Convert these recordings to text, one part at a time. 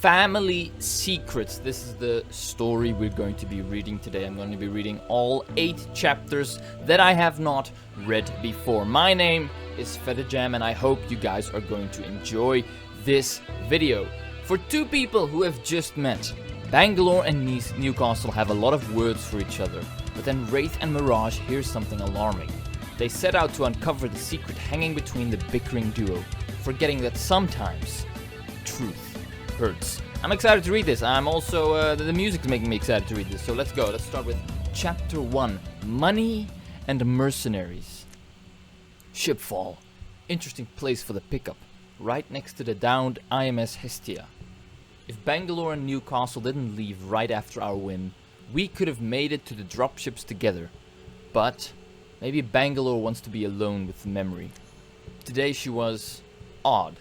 Family Secrets. This is the story we're going to be reading today. I'm going to be reading all 8 chapters that I have not read before. My name is FeddeJam and I hope you guys are going to enjoy this video. For 2 people who have just met, Bangalore and Newcastle have a lot of words for each other, but then Wraith and Mirage hear something alarming. They set out to uncover the secret hanging between the bickering duo, forgetting that sometimes truth hurts. I'm excited to read this. I'm also, the music's making me excited to read this, so let's go. Let's start with Chapter 1, Money and Mercenaries. Shipfall. Interesting place for the pickup, right next to the downed IMS Hestia. If Bangalore and Newcastle didn't leave right after our win, we could have made it to the dropships together. But maybe Bangalore wants to be alone with the memory. Today she was odd,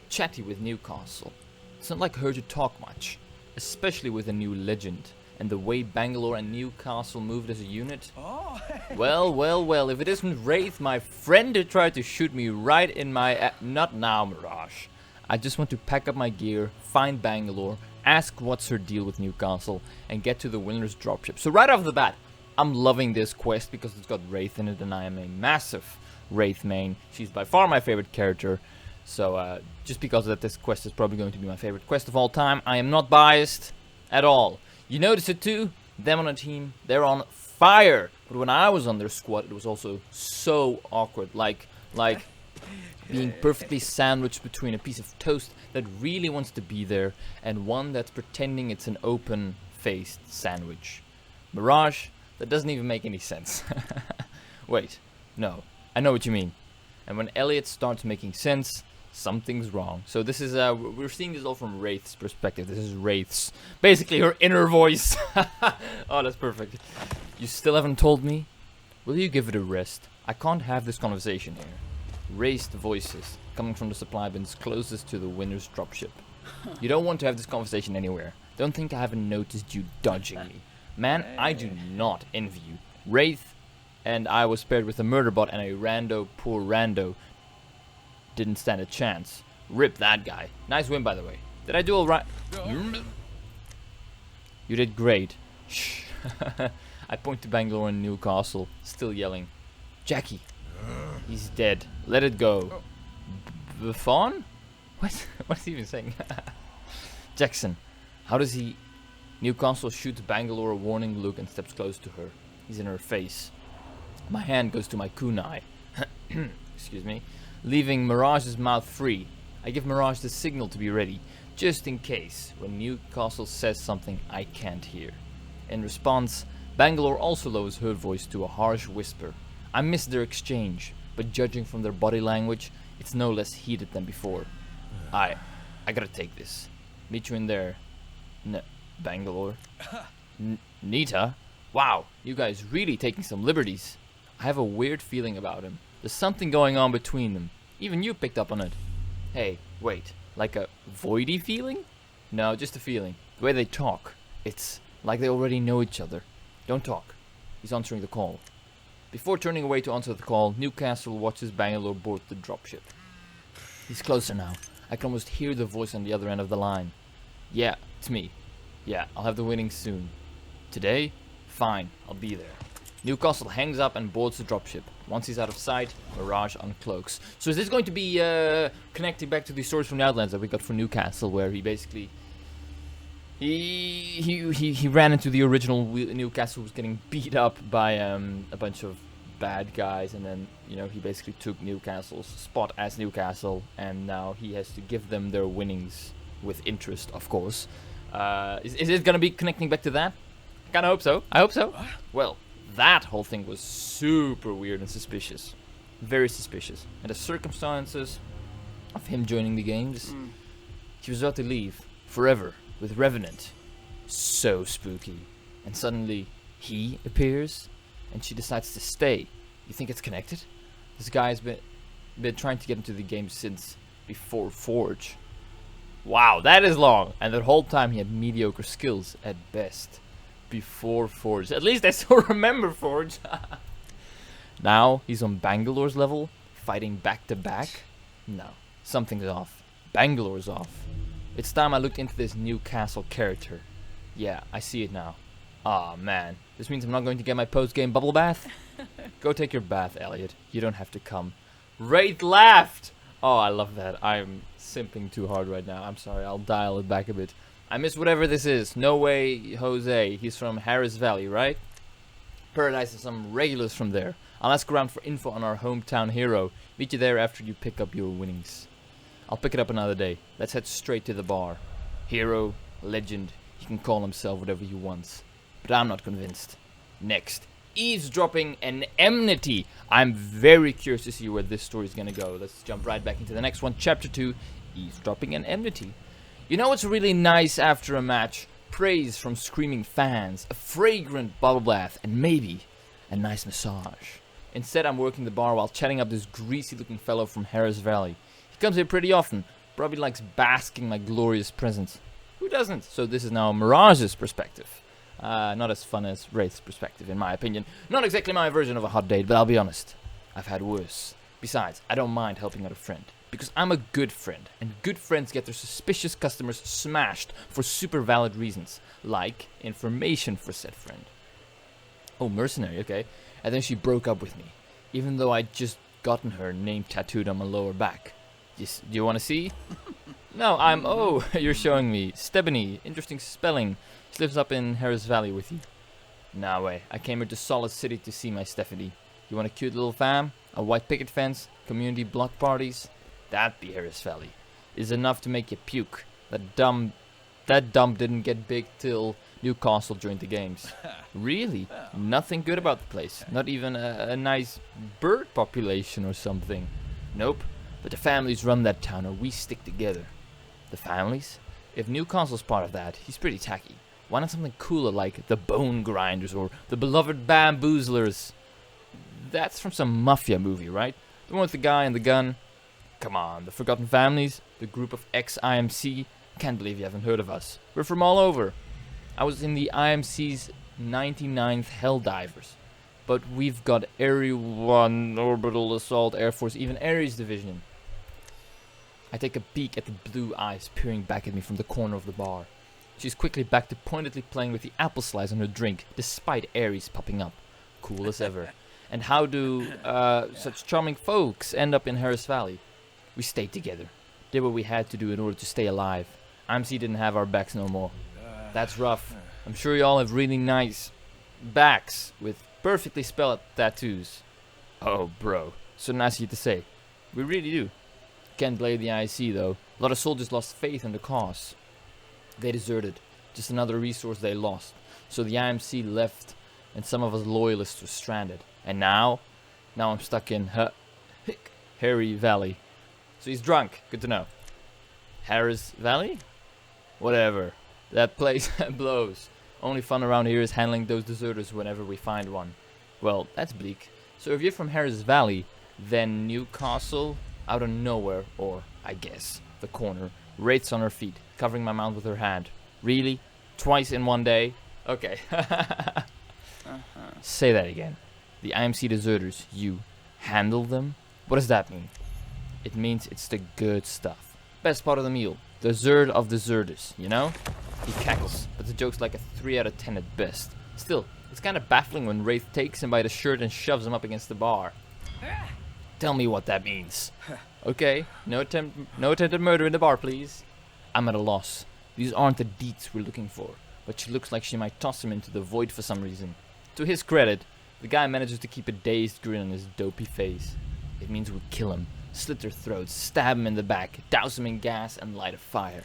chatty with Newcastle. It's not like her to talk much, especially with a new legend, and the way Bangalore and Newcastle moved as a unit. Oh. Well, if it isn't Wraith, my friend who tried to shoot me right in my... Not now, Mirage. I just want to pack up my gear, find Bangalore, ask what's her deal with Newcastle, and get to the winner's dropship. So right off the bat, I'm loving this quest because it's got Wraith in it, and I am a massive Wraith main. She's by far my favorite character. So, just because of that, this quest is probably going to be my favorite quest of all time. I am not biased at all. You notice it too? Them on a team, they're on fire. But when I was on their squad, it was also so awkward. Like being perfectly sandwiched between a piece of toast that really wants to be there and one that's pretending it's an open-faced sandwich. Mirage, that doesn't even make any sense. Wait, no, I know what you mean. And when Elliot starts making sense, something's wrong. So this is, we're seeing this all from Wraith's perspective. This is Wraith's, basically her inner voice. Oh, that's perfect. You still haven't told me? Will you give it a rest? I can't have this conversation here. Raised voices, coming from the supply bins closest to the winner's dropship. You don't want to have this conversation anywhere. Don't think I haven't noticed you dodging me. Man, I do not envy you. Wraith and I was paired with a murder bot and a poor rando. Didn't stand a chance. Rip that guy. Nice win, by the way. Did I do alright? You did great. Shh. I point to Bangalore and Newcastle, still yelling. Jackie. He's dead. Let it go. Buffon? What? What's he even saying? Jackson. How does he... Newcastle shoots Bangalore a warning look and steps close to her. He's in her face. My hand goes to my kunai. Excuse me. Leaving Mirage's mouth free. I give Mirage the signal to be ready, just in case, when Newcastle says something I can't hear. In response, Bangalore also lowers her voice to a harsh whisper. I miss their exchange, but judging from their body language, it's no less heated than before. I gotta take this. Meet you in there. Bangalore. Nita? Wow, you guys really taking some liberties. I have a weird feeling about him. There's something going on between them. Even you picked up on it. Hey, wait. Like a voidy feeling? No, just a feeling. The way they talk. It's like they already know each other. Don't talk. He's answering the call. Before turning away to answer the call, Newcastle watches Bangalore board the dropship. He's closer now. I can almost hear the voice on the other end of the line. Yeah, it's me. Yeah, I'll have the winnings soon. Today? Fine, I'll be there. Newcastle hangs up and boards the dropship. Once he's out of sight, Mirage uncloaks. So is this going to be connecting back to the stories from the Outlands that we got for Newcastle, where he basically he ran into the original Newcastle, who was getting beat up by a bunch of bad guys, and then he basically took Newcastle's spot as Newcastle, and now he has to give them their winnings with interest, of course. Is it gonna be connecting back to that? I kinda hope so. I hope so. Well, that whole thing was super weird and suspicious. Very suspicious. And the circumstances of him joining the games, he was about to leave forever with Revenant. So spooky. And suddenly he appears and she decides to stay. You think it's connected? This guy's been trying to get into the game since before Forge. Wow, that is long. And that whole time he had mediocre skills at best. Before Forge. At least I still remember Forge. Now he's on Bangalore's level, fighting back to back. No, something's off. Bangalore's off. It's time I looked into this Newcastle character. Yeah, I see it now. Aw, man. This means I'm not going to get my post-game bubble bath? Go take your bath, Elliot. You don't have to come. Wraith laughed! Oh, I love that. I'm simping too hard right now. I'm sorry, I'll dial it back a bit. I miss whatever this is. No way, Jose. He's from Harris Valley, right? Paradise has some regulars from there. I'll ask around for info on our hometown hero. Meet you there after you pick up your winnings. I'll pick it up another day. Let's head straight to the bar. Hero, legend, he can call himself whatever he wants. But I'm not convinced. Next, eavesdropping and enmity. I'm very curious to see where this story is gonna go. Let's jump right back into the next one. Chapter 2, eavesdropping and enmity. You know what's really nice after a match? Praise from screaming fans, a fragrant bubble bath, and maybe a nice massage. Instead, I'm working the bar while chatting up this greasy-looking fellow from Harris Valley. He comes here pretty often, probably likes basking my glorious presence. Who doesn't? So this is now Mirage's perspective. Not as fun as Wraith's perspective, in my opinion. Not exactly my version of a hot date, but I'll be honest. I've had worse. Besides, I don't mind helping out a friend. Because I'm a good friend, and good friends get their suspicious customers smashed for super valid reasons, like information for said friend. Oh, mercenary, okay. And then she broke up with me, even though I'd just gotten her name tattooed on my lower back. Do you want to see? No, oh, you're showing me. Stebony, interesting spelling. She lives up in Harris Valley with you. Nah, way. I came here to Solid City to see my Stephanie. You want a cute little fam? A white picket fence? Community block parties? That'd be Harris Valley. Is enough to make you puke. That dump didn't get big till Newcastle joined the games. Really? Nothing good about the place. Not even a nice bird population or something. Nope. But the families run that town, or we stick together. The families? If Newcastle's part of that, he's pretty tacky. Why not something cooler like the Bone Grinders or the Beloved Bamboozlers? That's from some mafia movie, right? The one with the guy and the gun. Come on, the Forgotten Families, the group of ex-IMC. Can't believe you haven't heard of us. We're from all over. I was in the IMC's 99th Helldivers. But we've got Area 1, Orbital Assault, Air Force, even Ares Division. I take a peek at the blue eyes peering back at me from the corner of the bar. She's quickly back to pointedly playing with the apple slice on her drink, despite Ares popping up. Cool as ever. And how do such charming folks end up in Harris Valley? We stayed together. Did what we had to do in order to stay alive. IMC didn't have our backs no more. That's rough. I'm sure you all have really nice backs with perfectly spelled tattoos. Oh, bro. So nice of you to say. We really do. Can't blame the IC though. A lot of soldiers lost faith in the cause. They deserted. Just another resource they lost. So the IMC left and some of us loyalists were stranded. And now I'm stuck in Harry Valley. So he's drunk. Good to know. Harris Valley? Whatever. That place blows. Only fun around here is handling those deserters whenever we find one. Well, that's bleak. So if you're from Harris Valley, then Newcastle, out of nowhere, or I guess the corner, Wraith's on her feet, covering my mouth with her hand. Really? Twice in one day? Okay. Say that again. The IMC deserters, you handle them? What does that mean? It means it's the good stuff. Best part of the meal. Dessert of deserters, you know? He cackles, but the joke's like a 3 out of 10 at best. Still, it's kind of baffling when Wraith takes him by the shirt and shoves him up against the bar. Tell me what that means. Okay, no attempted murder in the bar, please. I'm at a loss. These aren't the deeds we're looking for, but she looks like she might toss him into the void for some reason. To his credit, the guy manages to keep a dazed grin on his dopey face. It means we kill him, slit their throats, stab him in the back, douse him in gas, and light a fire.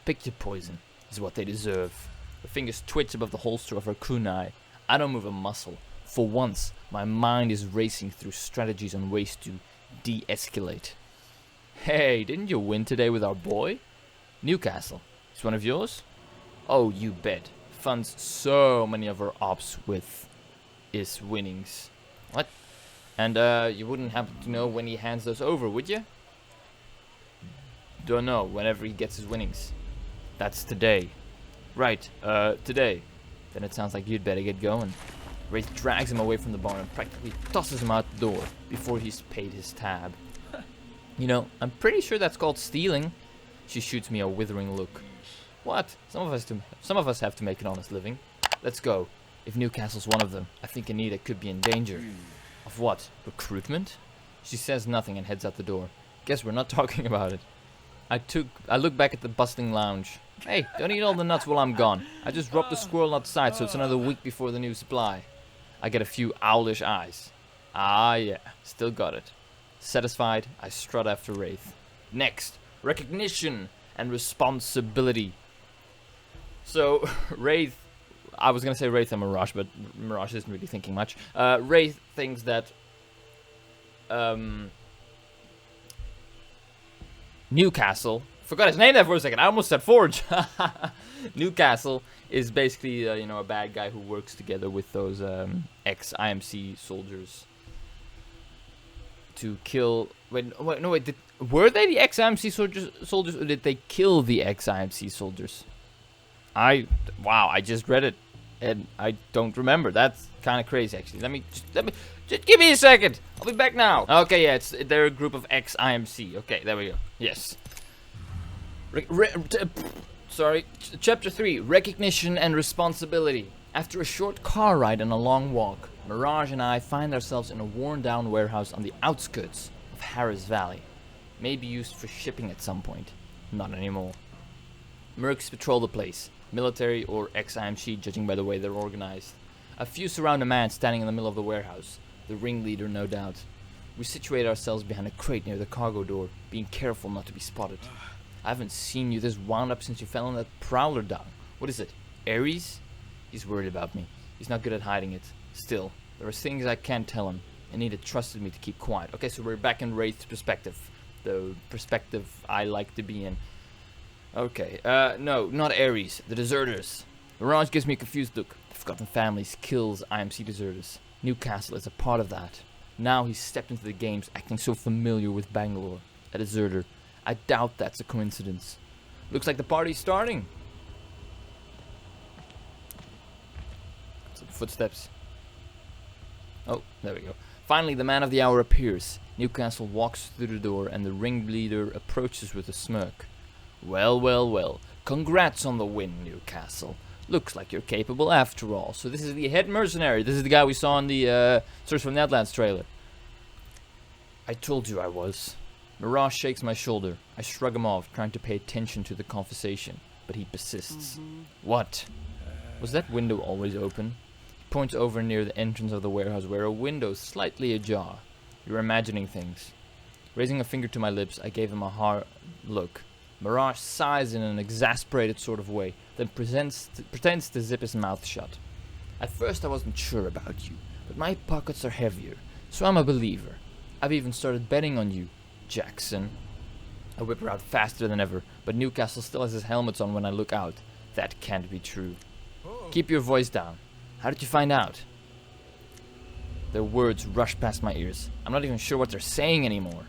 Pick your poison, is what they deserve. Her fingers twitch above the holster of her kunai. I don't move a muscle. For once, my mind is racing through strategies on ways to de-escalate. Hey, didn't you win today with our boy? Newcastle. Is one of yours? Oh, you bet. Funds so many of our ops with his winnings. What? And you wouldn't happen to know when he hands those over, would you? Don't know, whenever he gets his winnings. That's today. Right, today. Then it sounds like you'd better get going. Wraith drags him away from the bar and practically tosses him out the door before he's paid his tab. You know, I'm pretty sure that's called stealing. She shoots me a withering look. What? Some of us have to make an honest living. Let's go. If Newcastle's one of them, I think Anita could be in danger. Of what? Recruitment? She says nothing and heads out the door. Guess we're not talking about it. I look back at the bustling lounge. Hey, don't eat all the nuts while I'm gone. I just dropped the squirrel outside, so it's another week before the new supply. I get a few owlish eyes. Ah, yeah, still got it. Satisfied, I strut after Wraith. Next, recognition and responsibility. So, Wraith, I was gonna say Wraith and Mirage, but Mirage isn't really thinking much. Wraith thinks that Newcastle, forgot his name there for a second, I almost said Forge. Newcastle is basically, you know, a bad guy who works together with those ex-IMC soldiers to kill... Wait, were they the ex-IMC soldiers, or did they kill the ex-IMC soldiers? Wow, I just read it, and I don't remember. That's kind of crazy, actually. Let me just give me a second. I'll be back now. Okay, yeah, they're a group of ex-IMC. Okay, there we go. Yes. Sorry. Chapter 3, Recognition and Responsibility. After a short car ride and a long walk, Mirage and I find ourselves in a worn-down warehouse on the outskirts of Harris Valley. Maybe used for shipping at some point. Not anymore. Mercs patrol the place. Military or ex-IMC, judging by the way they're organized. A few surround a man standing in the middle of the warehouse. The ringleader, no doubt. We situate ourselves behind a crate near the cargo door, being careful not to be spotted. I haven't seen you this wound up since you fell on that prowler down. What is it? Ares? He's worried about me. He's not good at hiding it. Still, there are things I can't tell him. Anita trusted me to keep quiet. Okay, so we're back in Wraith's perspective. The perspective I like to be in. Okay, no, not Ares. The deserters. Mirage gives me a confused look. The Forgotten Families kills IMC deserters. Newcastle is a part of that. Now he's stepped into the games acting so familiar with Bangalore. A deserter. I doubt that's a coincidence. Looks like the party's starting. Some footsteps. Oh, there we go. Finally, the man of the hour appears. Newcastle walks through the door and the ringleader approaches with a smirk. Well, well, well. Congrats on the win, Newcastle. Looks like you're capable after all. So this is the head mercenary. This is the guy we saw in the Search for Nedlands trailer. I told you I was. Mirage shakes my shoulder. I shrug him off, trying to pay attention to the conversation. But he persists. What? Was that window always open? He points over near the entrance of the warehouse where a window is slightly ajar. You're imagining things. Raising a finger to my lips, I gave him a hard look. Mirage sighs in an exasperated sort of way, then pretends to zip his mouth shut. At first I wasn't sure about you, but my pockets are heavier, so I'm a believer. I've even started betting on you, Jackson. I whip her out faster than ever, but Newcastle still has his helmet on when I look out. That can't be true. Keep your voice down. How did you find out? Their words rush past my ears. I'm not even sure what they're saying anymore.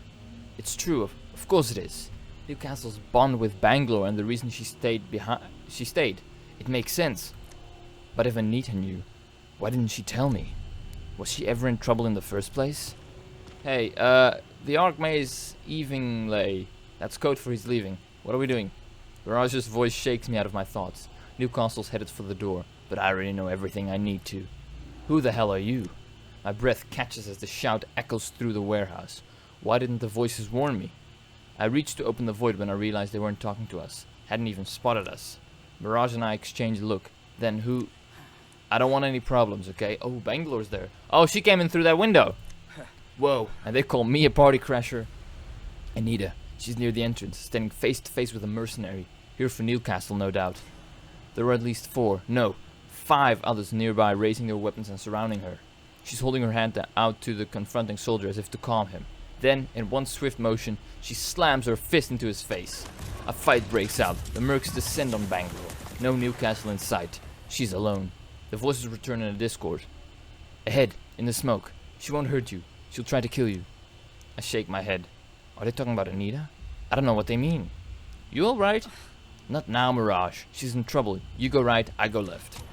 It's true, of course it is. Newcastle's bond with Bangalore and the reason she stayed. It makes sense. But if Anita knew, why didn't she tell me? Was she ever in trouble in the first place? Hey, the Archmage's evening lay. That's code for he's leaving. What are we doing? Mirage's voice shakes me out of my thoughts. Newcastle's headed for the door, but I already know everything I need to. Who the hell are you? My breath catches as the shout echoes through the warehouse. Why didn't the voices warn me? I reached to open the void when I realized they weren't talking to us. Hadn't even spotted us. Mirage and I exchanged a look. Then who... I don't want any problems, okay? Oh, Bangalore's there. Oh, she came in through that window. Whoa, and they call me a party crasher. Anita, she's near the entrance, standing face to face with a mercenary. Here for Newcastle, no doubt. There were at least 5 others nearby, raising their weapons and surrounding her. She's holding her hand out to the confronting soldier as if to calm him. Then, in one swift motion, she slams her fist into his face. A fight breaks out. The mercs descend on Bangalore. No Newcastle in sight. She's alone. The voices return in a discord. Ahead, in the smoke. She won't hurt you. She'll try to kill you. I shake my head. Are they talking about Anita? I don't know what they mean. You alright? Not now, Mirage. She's in trouble. You go right, I go left.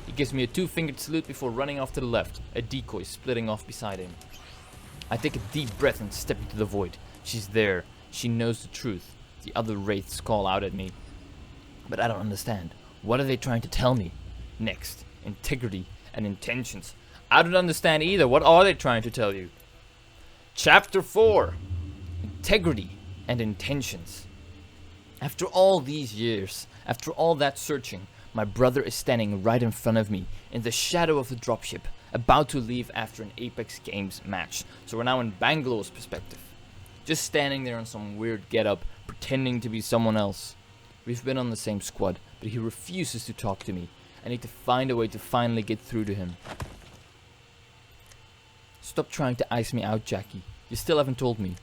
He gives me a 2-fingered salute before running off to the left, a decoy splitting off beside him. I take a deep breath and step into the void. She's there. She knows the truth. The other wraiths call out at me. But I don't understand. What are they trying to tell me? Next, integrity and intentions. I don't understand either. What are they trying to tell you? Chapter 4. Integrity and intentions. After all these years, after all that searching, my brother is standing right in front of me, in the shadow of the dropship, about to leave after an Apex Games match. So we're now in Bangalore's perspective. Just standing there in some weird getup, pretending to be someone else. We've been on the same squad, but he refuses to talk to me. I need to find a way to finally get through to him. Stop trying to ice me out, Jackie. You still haven't told me.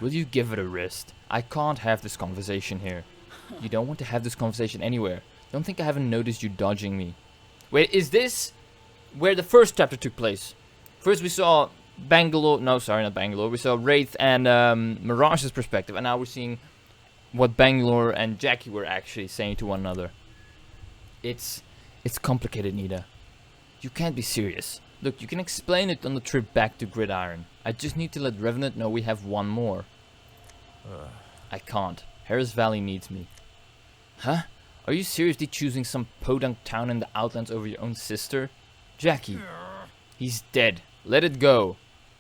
Will you give it a rest? I can't have this conversation here. You don't want to have this conversation anywhere. Don't think I haven't noticed you dodging me. Wait, is this where the first chapter took place? First we saw Bangalore, no sorry, not Bangalore. We saw Wraith and Mirage's perspective, and now we're seeing what Bangalore and Jackie were actually saying to one another. It's complicated, Nita. You can't be serious. Look, you can explain it on the trip back to Gridiron. I just need to let Revenant know we have one more. I can't. Harris Valley needs me. Huh? Are you seriously choosing some podunk town in the Outlands over your own sister? Jackie. He's dead. Let it go.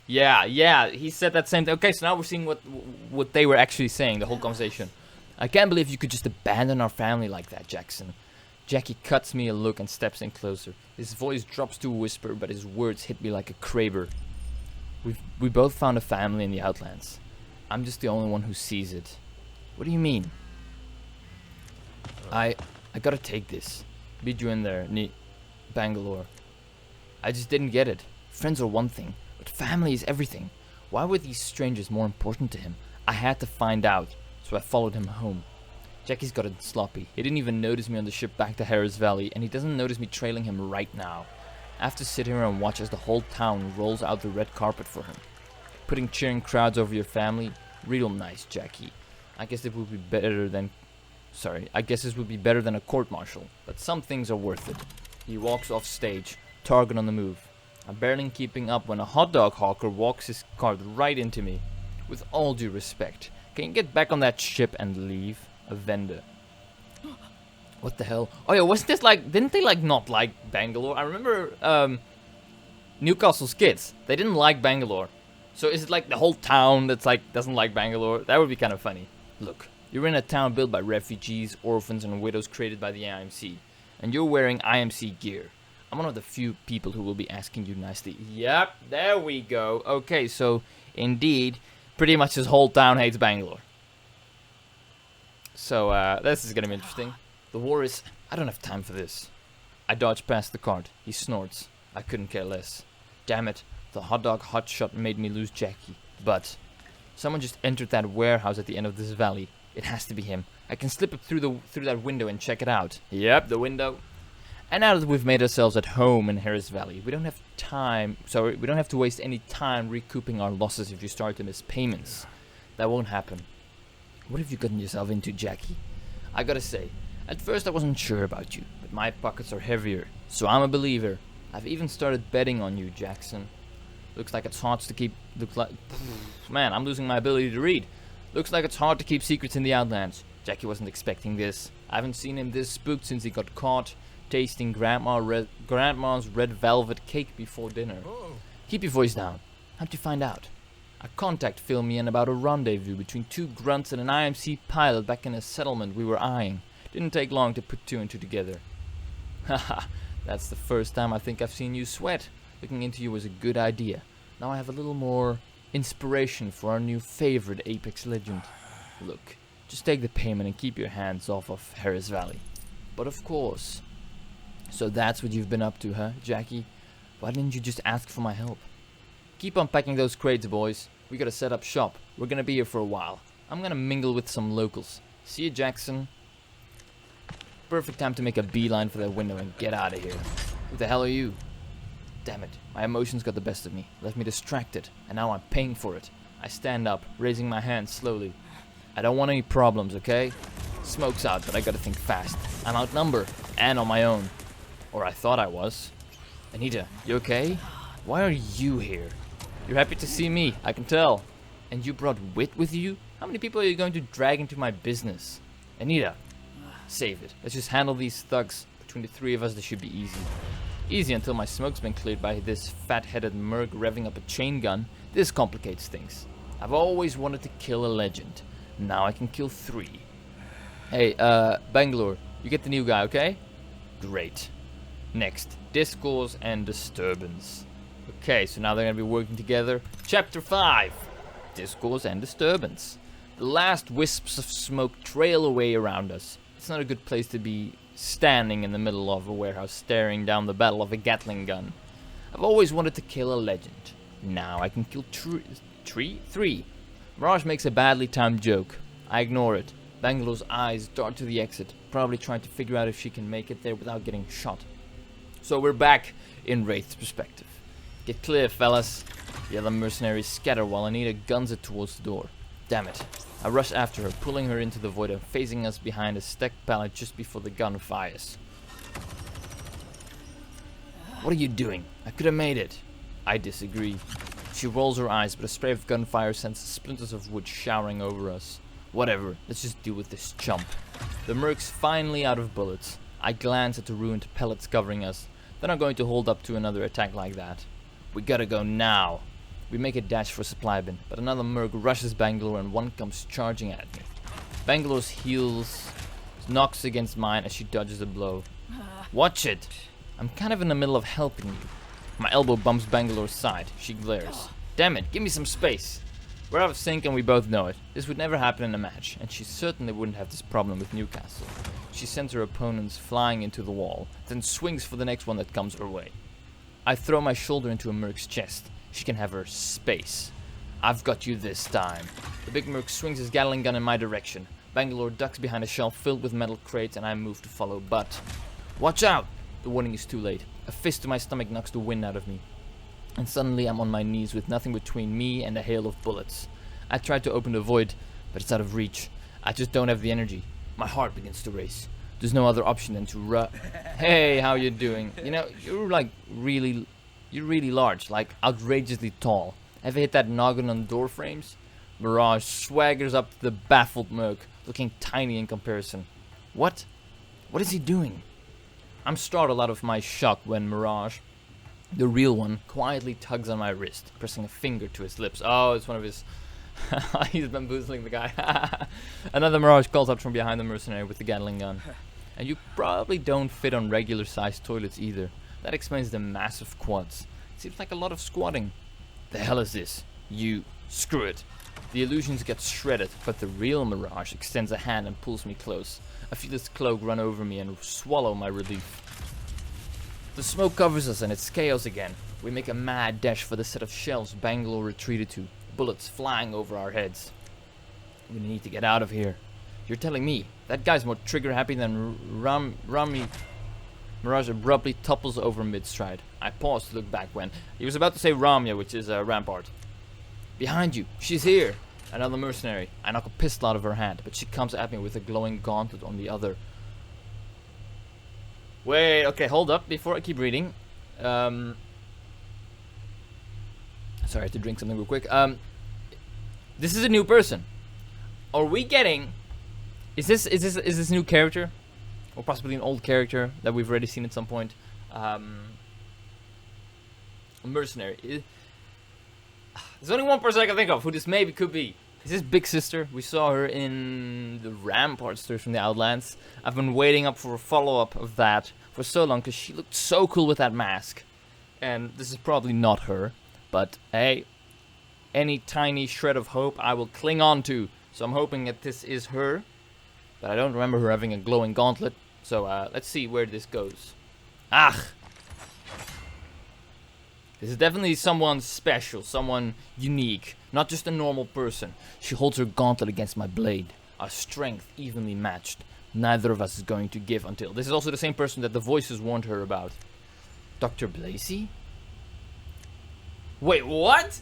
Yeah, he said that same thing. Okay, so now we're seeing what they were actually saying, the whole conversation. I can't believe you could just abandon our family like that, Jackson. Jackie cuts me a look and steps in closer. His voice drops to a whisper, but his words hit me like a kraber. We both found a family in the Outlands. I'm just the only one who sees it. What do you mean? I gotta take this. Beat you in there, Bangalore. I just didn't get it. Friends are one thing, but family is everything. Why were these strangers more important to him? I had to find out, so I followed him home. Jackie's got it sloppy. He didn't even notice me on the ship back to Harris Valley, and he doesn't notice me trailing him right now. I have to sit here and watch as the whole town rolls out the red carpet for him. Putting cheering crowds over your family? Real nice, Jackie. I guess it would be better than... I guess this would be better than a court-martial, but some things are worth it. He walks off stage, target on the move. I'm barely keeping up when a hot dog hawker walks his cart right into me. With all due respect, can you get back on that ship and leave? A vendor. What the hell? Oh yeah, wasn't this like... Didn't they like not like Bangalore? I remember Newcastle's kids. They didn't like Bangalore. So is it like the whole town that's like doesn't like Bangalore? That would be kind of funny. Look, you're in a town built by refugees, orphans and widows created by the IMC. And you're wearing IMC gear. I'm one of the few people who will be asking you nicely. Yep, there we go. Okay, so indeed, pretty much this whole town hates Bangalore. So, this is gonna be interesting. The war is... I don't have time for this. I dodge past the cart. He snorts. I couldn't care less. Damn it. The hot dog hotshot made me lose Jackie. But... someone just entered that warehouse at the end of this valley. It has to be him. I can slip up through that window and check it out. Yep, the window. And now that we've made ourselves at home in Harris Valley, we don't have time... Sorry, we don't have to waste any time recouping our losses if you start to miss payments. That won't happen. What have you gotten yourself into, Jackie? I gotta say, at first I wasn't sure about you, but my pockets are heavier, so I'm a believer. I've even started betting on you, Jackson. Looks like it's hard to keep... Man, I'm losing my ability to read. Looks like it's hard to keep secrets in the Outlands. Jackie wasn't expecting this. I haven't seen him this spooked since he got caught tasting Grandma's red velvet cake before dinner. Keep your voice down. How'd you find out? A contact filled me in about a rendezvous between two grunts and an IMC pilot back in a settlement we were eyeing. Didn't take long to put two and two together. Haha, that's the first time I think I've seen you sweat. Looking into you was a good idea. Now I have a little more inspiration for our new favorite Apex legend. Look, just take the payment and keep your hands off of Harris Valley. But of course. So that's what you've been up to, huh, Jackie? Why didn't you just ask for my help? Keep unpacking those crates, boys. We gotta set up shop. We're gonna be here for a while. I'm gonna mingle with some locals. See you, Jackson. Perfect time to make a beeline for that window and get out of here. Who the hell are you? Damn it. My emotions got the best of me. Left me distracted. And now I'm paying for it. I stand up, raising my hand slowly. I don't want any problems, okay? Smoke's out, but I gotta think fast. I'm outnumbered. And on my own. Or I thought I was. Anita, you okay? Why are you here? You're happy to see me, I can tell. And you brought Wit with you? How many people are you going to drag into my business? Anita, save it. Let's just handle these thugs. Between the three of us, this should be easy. Easy until my smoke's been cleared by this fat-headed merc revving up a chain gun. This complicates things. I've always wanted to kill a legend. Now I can kill 3. Hey, Bangalore, you get the new guy, okay? Great. Next, discourse and disturbance. Okay, so now they're gonna be working together. Chapter 5. Discourse and disturbance. The last wisps of smoke trail away around us. It's not a good place to be standing in the middle of a warehouse staring down the battle of a Gatling gun. I've always wanted to kill a legend. Now I can kill 3. Mirage makes a badly timed joke. I ignore it. Bangalore's eyes dart to the exit, probably trying to figure out if she can make it there without getting shot. So we're back in Wraith's perspective. Get clear, fellas. The other mercenaries scatter while Anita guns it towards the door. Damn it. I rush after her, pulling her into the void and facing us behind a stacked pallet just before the gun fires. What are you doing? I could have made it. I disagree. She rolls her eyes, but a spray of gunfire sends splinters of wood showering over us. Whatever, let's just deal with this chump. The merc's finally out of bullets. I glance at the ruined pellets covering us. They're not going to hold up to another attack like that. We gotta go now. We make a dash for supply bin, but another merc rushes Bangalore and one comes charging at me. Bangalore's heels knocks against mine as she dodges a blow. Watch it! I'm kind of in the middle of helping you. My elbow bumps Bangalore's side. She glares. Damn it, give me some space. We're out of sync and we both know it. This would never happen in a match, and she certainly wouldn't have this problem with Newcastle. She sends her opponents flying into the wall, then swings for the next one that comes her way. I throw my shoulder into a merc's chest. She can have her space. I've got you this time. The big merc swings his Gatling gun in my direction. Bangalore ducks behind a shelf filled with metal crates and I move to follow, but... Watch out! The warning is too late. A fist to my stomach knocks the wind out of me. And suddenly I'm on my knees with nothing between me and a hail of bullets. I try to open the void, but it's out of reach. I just don't have the energy. My heart begins to race. There's no other option than to Hey, how you doing? You know, you're really large, like outrageously tall. Ever hit that noggin on door frames? Mirage swaggers up to the baffled merc, looking tiny in comparison. What? What is he doing? I'm startled out of my shock when Mirage, the real one, quietly tugs on my wrist, pressing a finger to his lips. Oh, it's one of his... He's bamboozling the guy. Another Mirage calls out from behind the mercenary with the Gatling gun. And you probably don't fit on regular sized toilets either. That explains the massive quads. Seems like a lot of squatting. The hell is this? You... Screw it. The illusions get shredded, but the real Mirage extends a hand and pulls me close. I feel his cloak run over me and swallow my relief. The smoke covers us and it's chaos again. We make a mad dash for the set of shelves Bangalore retreated to. Bullets flying over our heads. We need to get out of here. You're telling me that guy's more trigger happy than Rami. Mirage abruptly topples over mid-stride. I pause to look back when he was about to say Ramya, which is a rampart. Behind you, she's here. Another mercenary. I knock a pistol out of her hand, but she comes at me with a glowing gauntlet on the other. Wait, okay, hold up before I keep reading. Sorry, I have to drink something real quick. This is a new person. Are we getting? Is this new character, or possibly an old character that we've already seen at some point? A mercenary. There's only one person I can think of who this maybe could be. Is this Big Sister? We saw her in the Rampart stories from the Outlands. I've been waiting up for a follow-up of that for so long because she looked so cool with that mask. And this is probably not her, but hey, any tiny shred of hope I will cling on to. So I'm hoping that this is her, but I don't remember her having a glowing gauntlet. So let's see where this goes. This is definitely someone special, someone unique, not just a normal person. She holds her gauntlet against my blade. Our strength evenly matched. Neither of us is going to give until... This is also the same person that the voices warned her about. Dr. Blasey? Wait, what?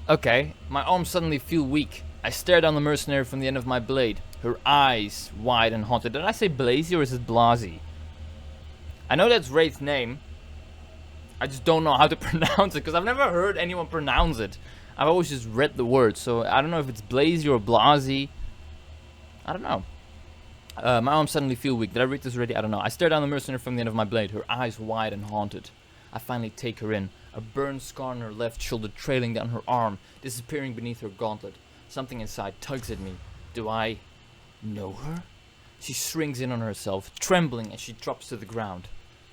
Okay, my arms suddenly feel weak. I stare down the mercenary from the end of my blade. Her eyes wide and haunted. Did I say Blasey or is it Blasey? I know that's Wraith's name. I just don't know how to pronounce it, because I've never heard anyone pronounce it. I've always just read the word, so I don't know if it's Blazy or Blazy. I don't know. My arms suddenly feel weak. Did I read this already? I don't know. I stare down the mercenary from the end of my blade, her eyes wide and haunted. I finally take her in, a burn scar on her left shoulder trailing down her arm, disappearing beneath her gauntlet. Something inside tugs at me. Do I know her? She shrinks in on herself, trembling as she drops to the ground.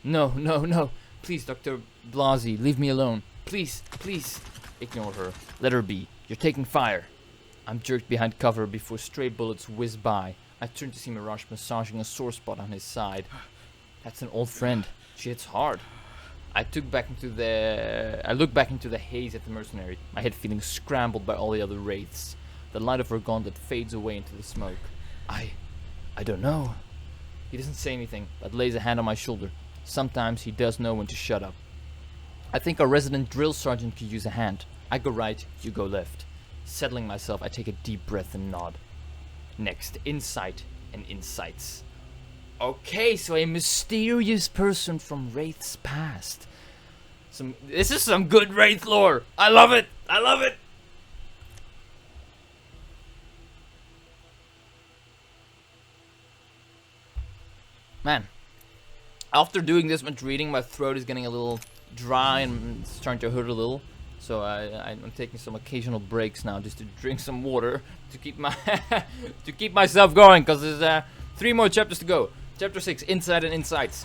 No, no, no. Please, Dr. Blasey, leave me alone. Please, please. Ignore her. Let her be. You're taking fire. I'm jerked behind cover before stray bullets whiz by. I turn to see Mirage massaging a sore spot on his side. That's an old friend. She hits hard. I look back into the haze at the mercenary, my head feeling scrambled by all the other wraiths. The light of her gauntlet fades away into the smoke. I don't know. He doesn't say anything, but lays a hand on my shoulder. Sometimes he does know when to shut up. I think our resident drill sergeant could use a hand. I go right, you go left. Settling myself, I take a deep breath and nod. Next, insight and insights. Okay, so a mysterious person from Wraith's past. This is some good Wraith lore. I love it. I love it. Man, after doing this much reading, my throat is getting a little dry and it's starting to hurt a little. So I'm taking some occasional breaks now just to drink some water to keep my to keep myself going, because there's 3 more chapters to go. Chapter 6, Insight and Insights.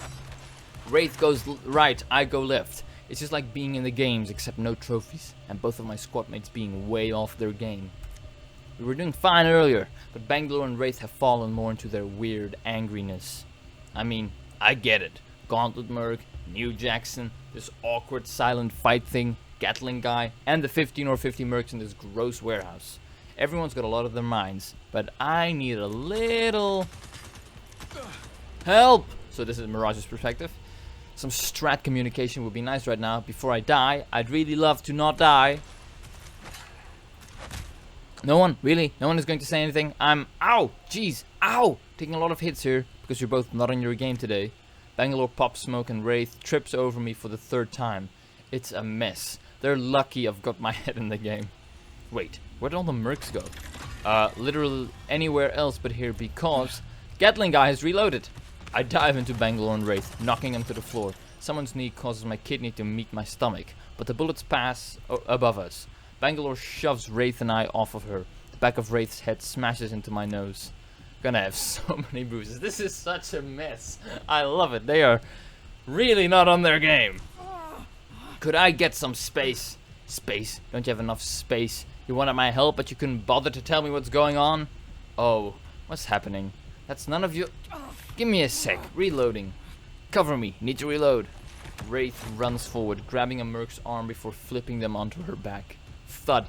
Wraith goes right, I go left. It's just like being in the games, except no trophies, and both of my squad mates being way off their game. We were doing fine earlier, but Bangalore and Wraith have fallen more into their weird angriness. I mean, I get it. Gauntlet Merc, New Jackson, this awkward silent fight thing, Gatling guy, and the 15 or 50 mercs in this gross warehouse. Everyone's got a lot of their minds, but I need a little help. So this is Mirage's perspective. Some strat communication would be nice right now. Before I die, I'd really love to not die. No one? Really? No one is going to say anything? Ow! Jeez! Ow! Taking a lot of hits here, because you're both not on your game today. Bangalore pops smoke and Wraith trips over me for the 3rd time. It's a mess. They're lucky I've got my head in the game. Wait, where'd all the mercs go? Literally anywhere else but here, because Gatling guy has reloaded. I dive into Bangalore and Wraith, knocking him to the floor. Someone's knee causes my kidney to meet my stomach, but the bullets pass above us. Bangalore shoves Wraith and I off of her. The back of Wraith's head smashes into my nose. Gonna have so many bruises. This is such a mess. I love it. They are really not on their game. Could I get some space? Space? Don't you have enough space? You wanted my help, but you couldn't bother to tell me what's going on? Oh, what's happening? That's none of you. Give me a sec. Reloading. Cover me. Need to reload. Wraith runs forward, grabbing a merc's arm before flipping them onto her back. Thud.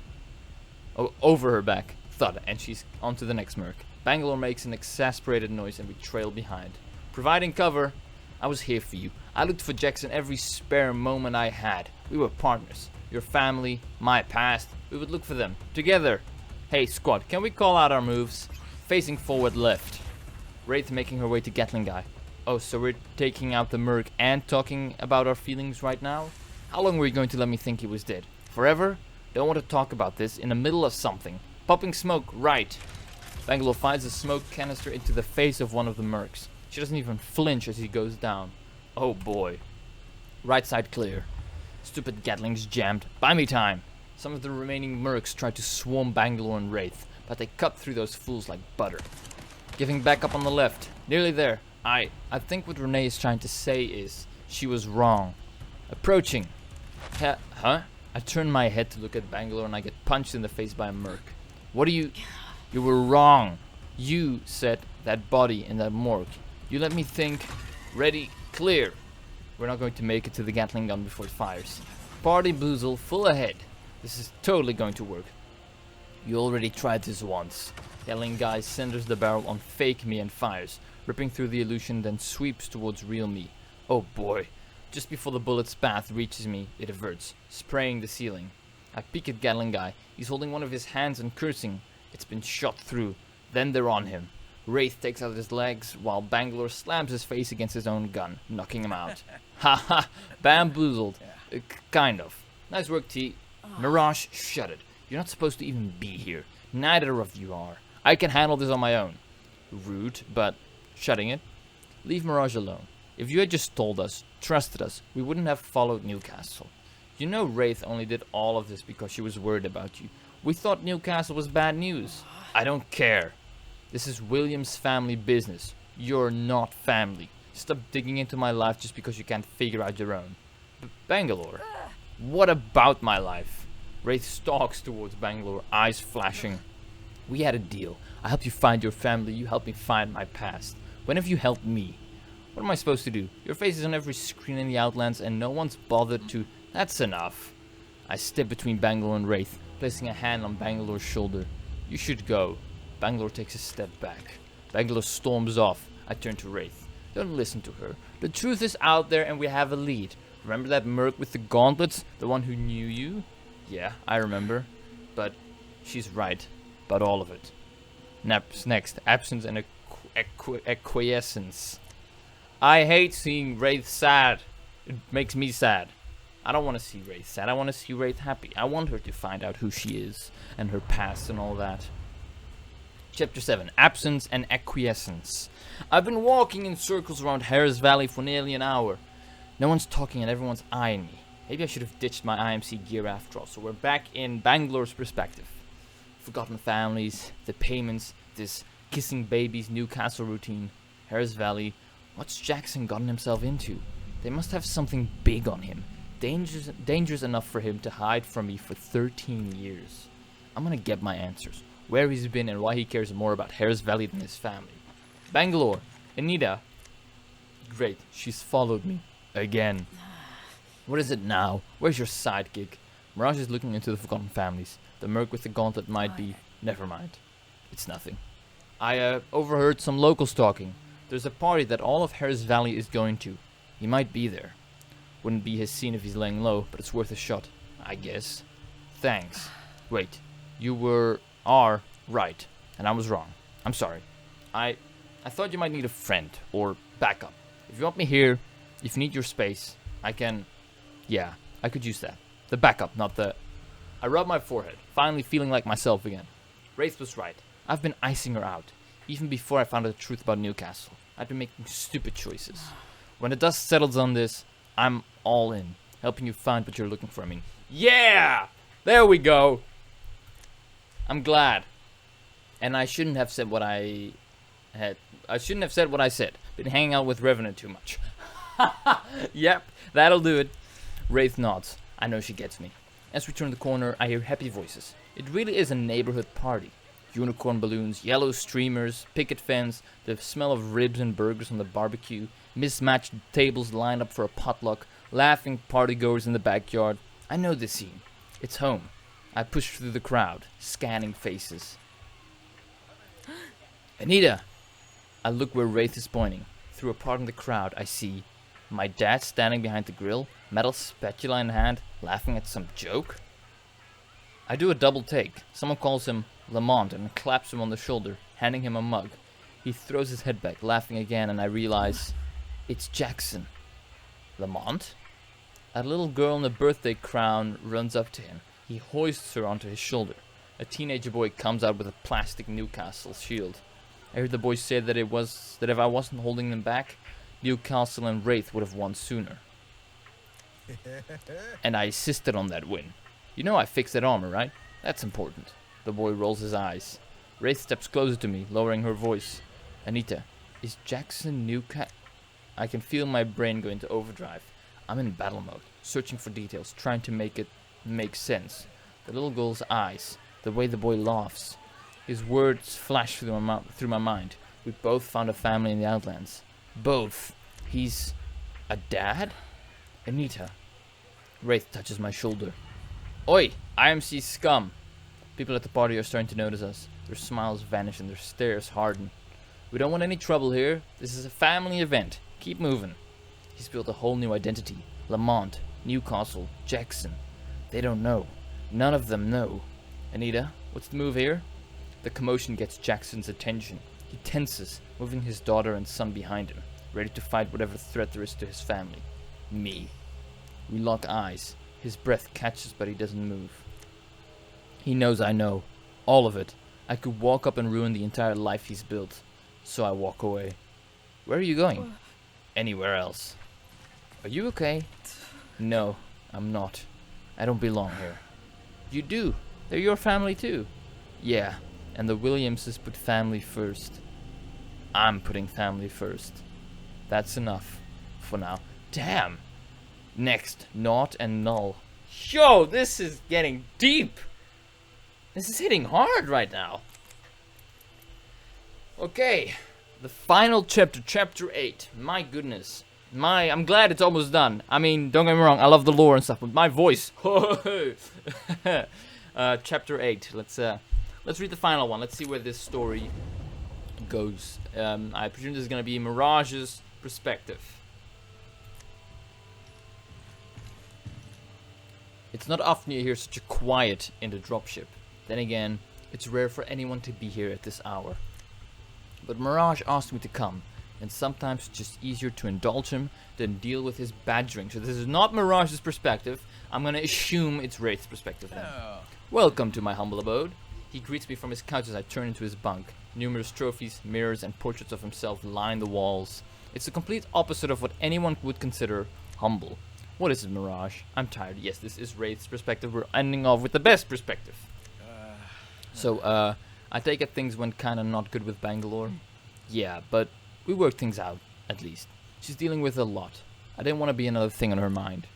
Oh, over her back. Thud. And she's onto the next merc. Bangalore makes an exasperated noise and we trail behind. Providing cover. I was here for you. I looked for Jackson every spare moment I had. We were partners. Your family, my past. We would look for them. Together. Hey, squad, can we call out our moves? Facing forward left. Wraith making her way to Gatling guy. Oh, so we're taking out the merc and talking about our feelings right now? How long were you going to let me think he was dead? Forever? Don't want to talk about this. In the middle of something. Popping smoke, right. Bangalore fires a smoke canister into the face of one of the mercs. She doesn't even flinch as he goes down. Oh boy. Right side clear. Stupid Gatling's jammed. Buy me time. Some of the remaining mercs try to swarm Bangalore and Wraith, but they cut through those fools like butter. Giving back up on the left. Nearly there. I think what Renee is trying to say is she was wrong. Approaching. Huh? I turn my head to look at Bangalore and I get punched in the face by a merc. What do you... You were wrong. You said that body in that morgue. You let me think. Ready, clear. We're not going to make it to the Gatling gun before it fires. Party boozle, full ahead. This is totally going to work. You already tried this once. Gatling guy centers the barrel on fake me and fires, ripping through the illusion, then sweeps towards real me. Oh boy. Just before the bullet's path reaches me, it averts, spraying the ceiling. I peek at Gatling guy. He's holding one of his hands and cursing. It's been shot through. Then they're on him. Wraith takes out his legs while Bangalore slams his face against his own gun, knocking him out. Haha, bamboozled. Kind of. Nice work, T. Mirage, shut it. You're not supposed to even be here. Neither of you are. I can handle this on my own. Rude, but shutting it. Leave Mirage alone. If you had just told us, trusted us, we wouldn't have followed Newcastle. You know Wraith only did all of this because she was worried about you. We thought Newcastle was bad news. I don't care. This is William's family business. You're not family. Stop digging into my life just because you can't figure out your own. Bangalore? What about my life? Wraith stalks towards Bangalore, eyes flashing. We had a deal. I helped you find your family, you helped me find my past. When have you helped me? What am I supposed to do? Your face is on every screen in the Outlands and no one's bothered to... That's enough. I step between Bangalore and Wraith, placing a hand on Bangalore's shoulder. You should go. Bangalore takes a step back. Bangalore storms off. I turn to Wraith. Don't listen to her. The truth is out there and we have a lead. Remember that merc with the gauntlets? The one who knew you? Yeah, I remember. But she's right. About all of it. Next. Absence and acquiescence. I hate seeing Wraith sad. It makes me sad. I don't want to see Wraith sad. I want to see Wraith happy. I want her to find out who she is. And her past and all that. Chapter 7. Absence and acquiescence. I've been walking in circles around Harris Valley for nearly an hour. No one's talking and everyone's eyeing me. Maybe I should have ditched my IMC gear after all. So we're back in Bangalore's perspective. Forgotten families, the payments, this kissing babies Newcastle routine. Harris Valley. What's Jackson gotten himself into? They must have something big on him. Dangerous enough for him to hide from me for 13 years. I'm gonna get my answers. Where he's been and why he cares more about Harris Valley than his family. Bangalore. Anita. Great, she's followed me. Again. What is it now? Where's your sidekick? Mirage is looking into the forgotten families. The merc with the gauntlet might be... Never mind. It's nothing. I overheard some locals talking. There's a party that all of Harris Valley is going to. He might be there. Wouldn't be his scene if he's laying low, but it's worth a shot. I guess. Thanks. Wait. You are right. And I was wrong. I'm sorry. I thought you might need a friend. Or backup. If you want me here, if you need your space, I can... Yeah, I could use that. The backup, not the... I rub my forehead, finally feeling like myself again. Wraith was right. I've been icing her out. Even before I found out the truth about Newcastle. I've been making stupid choices. When the dust settles on this, I'm all in. Helping you find what you're looking for. I mean, yeah! There we go! I'm glad. And I shouldn't have said what I said. Been hanging out with Revenant too much. Yep, that'll do it. Wraith nods. I know she gets me. As we turn the corner, I hear happy voices. It really is a neighborhood party. Unicorn balloons, yellow streamers, picket fence, the smell of ribs and burgers on the barbecue, mismatched tables lined up for a potluck, laughing partygoers in the backyard. I know this scene. It's home. I push through the crowd, scanning faces. Anita! I look where Wraith is pointing. Through a part in the crowd, I see my dad standing behind the grill, metal spatula in hand, laughing at some joke. I do a double take. Someone calls him Lamont and claps him on the shoulder, handing him a mug. He throws his head back, laughing again, and I realize it's Jackson. Lamont? A little girl in a birthday crown runs up to him. He hoists her onto his shoulder. A teenage boy comes out with a plastic Newcastle shield. I heard the boy say that if I wasn't holding them back, Newcastle and Wraith would have won sooner. And I insisted on that win. You know I fixed that armor, right? That's important. The boy rolls his eyes. Wraith steps closer to me, lowering her voice. Anita, is Jackson Newcastle? I can feel my brain go into overdrive. I'm in battle mode, searching for details, trying to make it make sense. The little girl's eyes, the way the boy laughs. His words flash through my mind. We both found a family in the Outlands. Both. He's a dad? Anita. Wraith touches my shoulder. Oi, IMC scum. People at the party are starting to notice us. Their smiles vanish and their stares harden. We don't want any trouble here. This is a family event. Keep moving. He's built a whole new identity. Lamont, Newcastle, Jackson. They don't know. None of them know. Anita, what's the move here? The commotion gets Jackson's attention. He tenses, moving his daughter and son behind him, ready to fight whatever threat there is to his family. Me. We lock eyes. His breath catches, but he doesn't move. He knows I know. All of it. I could walk up and ruin the entire life he's built. So I walk away. Where are you going? Anywhere else. Are you okay? No, I'm not. I don't belong here. You do. They're your family too. Yeah, and the Williamses put family first. I'm putting family first. That's enough. For now. Damn! Next, naught and null. Yo, this is getting deep! This is hitting hard right now. Okay, the final chapter, chapter 8. My goodness. I'm glad it's almost done. I mean, don't get me wrong, I love the lore and stuff, but my voice. Chapter 8. Let's read the final one. Let's see where this story goes. I presume this is gonna be Mirage's perspective. It's not often you hear such a quiet in the dropship. Then again, it's rare for anyone to be here at this hour. But Mirage asked me to come, and sometimes it's just easier to indulge him than deal with his badgering. So this is not Mirage's perspective. I'm gonna assume it's Wraith's perspective then. Welcome to my humble abode. He greets me from his couch as I turn into his bunk. Numerous trophies, mirrors, and portraits of himself line the walls. It's the complete opposite of what anyone would consider humble. What is it, Mirage? I'm tired. Yes, this is Wraith's perspective. We're ending off with the best perspective. So, I take it things went kinda not good with Bangalore. Yeah, but we worked things out, at least. She's dealing with a lot. I didn't want to be another thing on her mind.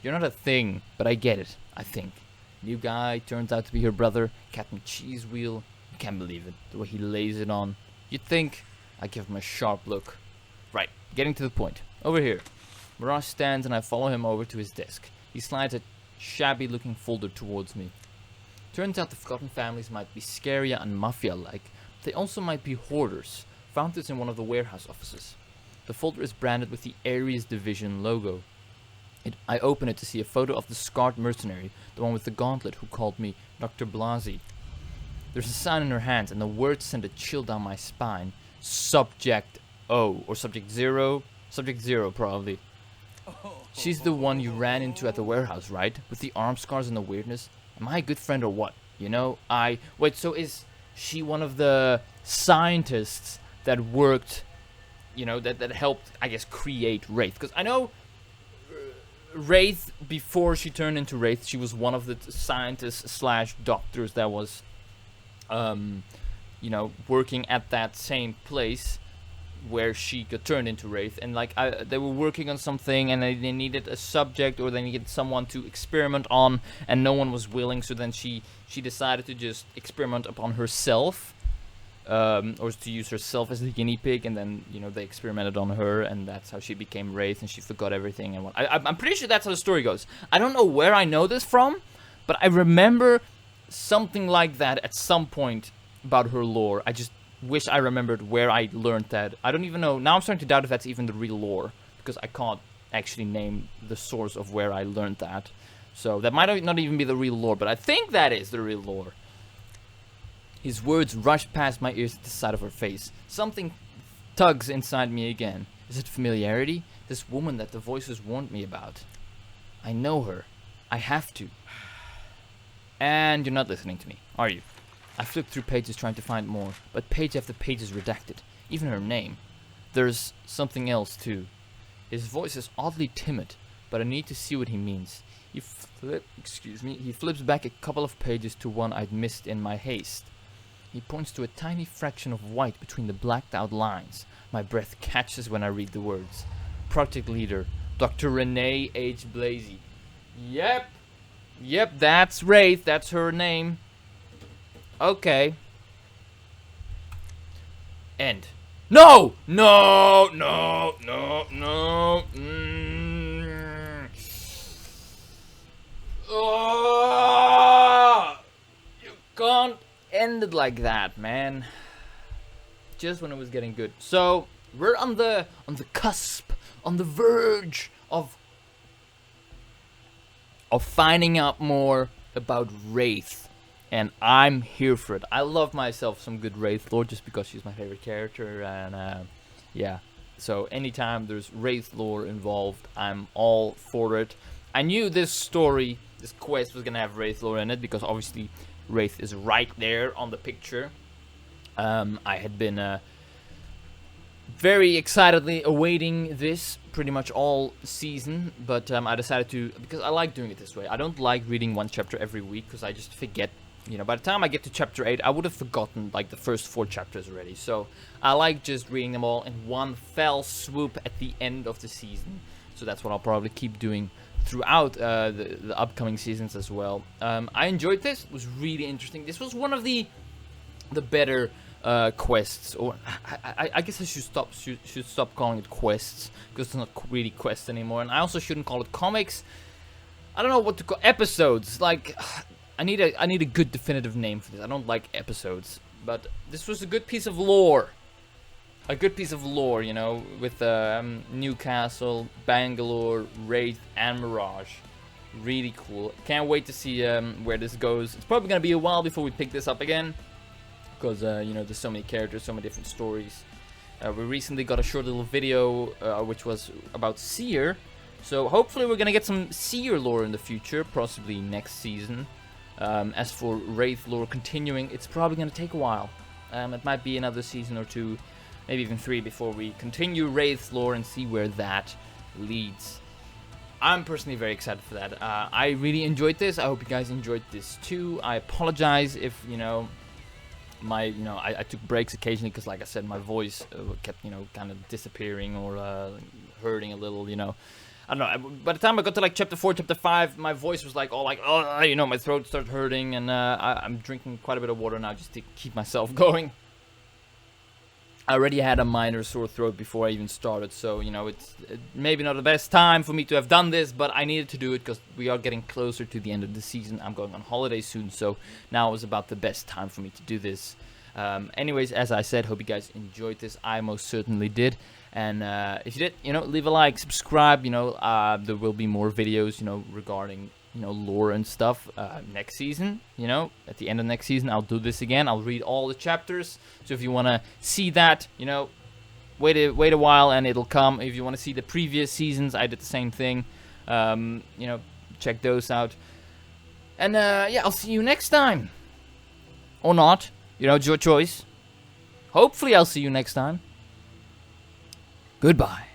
You're not a thing, but I get it, I think. New guy turns out to be her brother, Captain Cheese Wheel. I can't believe it, the way he lays it on. You'd think. I give him a sharp look. Right, getting to the point. Over here. Mirage stands and I follow him over to his desk. He slides a shabby looking folder towards me. Turns out the Forgotten Families might be scarier and mafia-like. They also might be hoarders. Found this in one of the warehouse offices. The folder is branded with the Ares Division logo. I open it to see a photo of the scarred mercenary, the one with the gauntlet who called me Dr. Blasi. There's a sign in her hands and the words send a chill down my spine. Subject O, or Subject Zero? Subject Zero, probably. She's the one you ran into at the warehouse, right? With the arm scars and the weirdness? Am I a good friend or what? You know, wait, so is she one of the scientists that worked, you know, that helped, I guess, create Wraith? Because I know Wraith, before she turned into Wraith, she was one of the scientists slash doctors that was, you know, working at that same place where she got turned into Wraith, and like they were working on something and they needed a subject or they needed someone to experiment on, and no one was willing, so then she decided to just experiment upon herself, or to use herself as the guinea pig, and then, you know, they experimented on her, and that's how she became Wraith, and she forgot everything. And I'm pretty sure that's how the story goes. I don't know where I know this from, but I remember something like that at some point about her lore. I just wish I remembered where I learned that. I don't even know. Now I'm starting to doubt if that's even the real lore, because I can't actually name the source of where I learned that. So that might not even be the real lore, but I think that is the real lore. His words rush past my ears at the side of her face. Something tugs inside me again. Is it familiarity? This woman that the voices warned me about. I know her. I have to. And you're not listening to me, are you? I flipped through pages trying to find more, but page after page is redacted, even her name. There's something else too. His voice is oddly timid, but I need to see what he means. He flips back a couple of pages to one I'd missed in my haste. He points to a tiny fraction of white between the blacked out lines. My breath catches when I read the words. Project leader, Dr. Renee H. Blasey. Yep, that's Wraith, that's her name. Okay. End. No! Oh, you can't end it like that, man. Just when it was getting good. So we're on the cusp, on the verge of finding out more about Wraith. And I'm here for it. I love myself some good Wraith lore just because she's my favorite character. And yeah, so anytime there's Wraith lore involved, I'm all for it. I knew this story, this quest was gonna have Wraith lore in it, because obviously Wraith is right there on the picture. I had been very excitedly awaiting this pretty much all season, but I decided to, because I like doing it this way. I don't like reading one chapter every week, because I just forget. You know, by the time I get to chapter 8, I would have forgotten like the first 4 chapters already. So I like just reading them all in one fell swoop at the end of the season. So that's what I'll probably keep doing throughout the upcoming seasons as well. I enjoyed this. It was really interesting. This was one of the better quests, or I guess I should stop calling it quests, because it's not really quests anymore. And I also shouldn't call it comics. I don't know what to call episodes. Like, I need a good definitive name for this. I don't like episodes, but this was a good piece of lore. A good piece of lore, you know, with Newcastle, Bangalore, Wraith, and Mirage. Really cool. Can't wait to see where this goes. It's probably gonna be a while before we pick this up again, because you know, there's so many characters, so many different stories. We recently got a short little video which was about Seer, so hopefully we're gonna get some Seer lore in the future, possibly next season. As for Wraith lore continuing, it's probably gonna take a while. It might be another season or 2, maybe even 3, before we continue Wraith lore and see where that leads. I'm personally very excited for that. I really enjoyed this. I hope you guys enjoyed this too. I apologize if, you know, I took breaks occasionally, because like I said, my voice kept, you know, kind of disappearing or hurting a little, you know. I don't know, by the time I got to like chapter 4, chapter 5, my voice was like all like, oh, you know, my throat started hurting, and I'm drinking quite a bit of water now just to keep myself going. I already had a minor sore throat before I even started, so, you know, it's maybe not the best time for me to have done this, but I needed to do it because we are getting closer to the end of the season. I'm going on holiday soon, so now is about the best time for me to do this. Anyways, as I said, hope you guys enjoyed this. I most certainly did. And if you did, you know, leave a like, subscribe. You know, there will be more videos, you know, regarding, you know, lore and stuff next season. You know, at the end of next season, I'll do this again. I'll read all the chapters. So if you want to see that, you know, wait a while and it'll come. If you want to see the previous seasons, I did the same thing. You know, check those out. And yeah, I'll see you next time. Or not. You know, it's your choice. Hopefully I'll see you next time. Goodbye.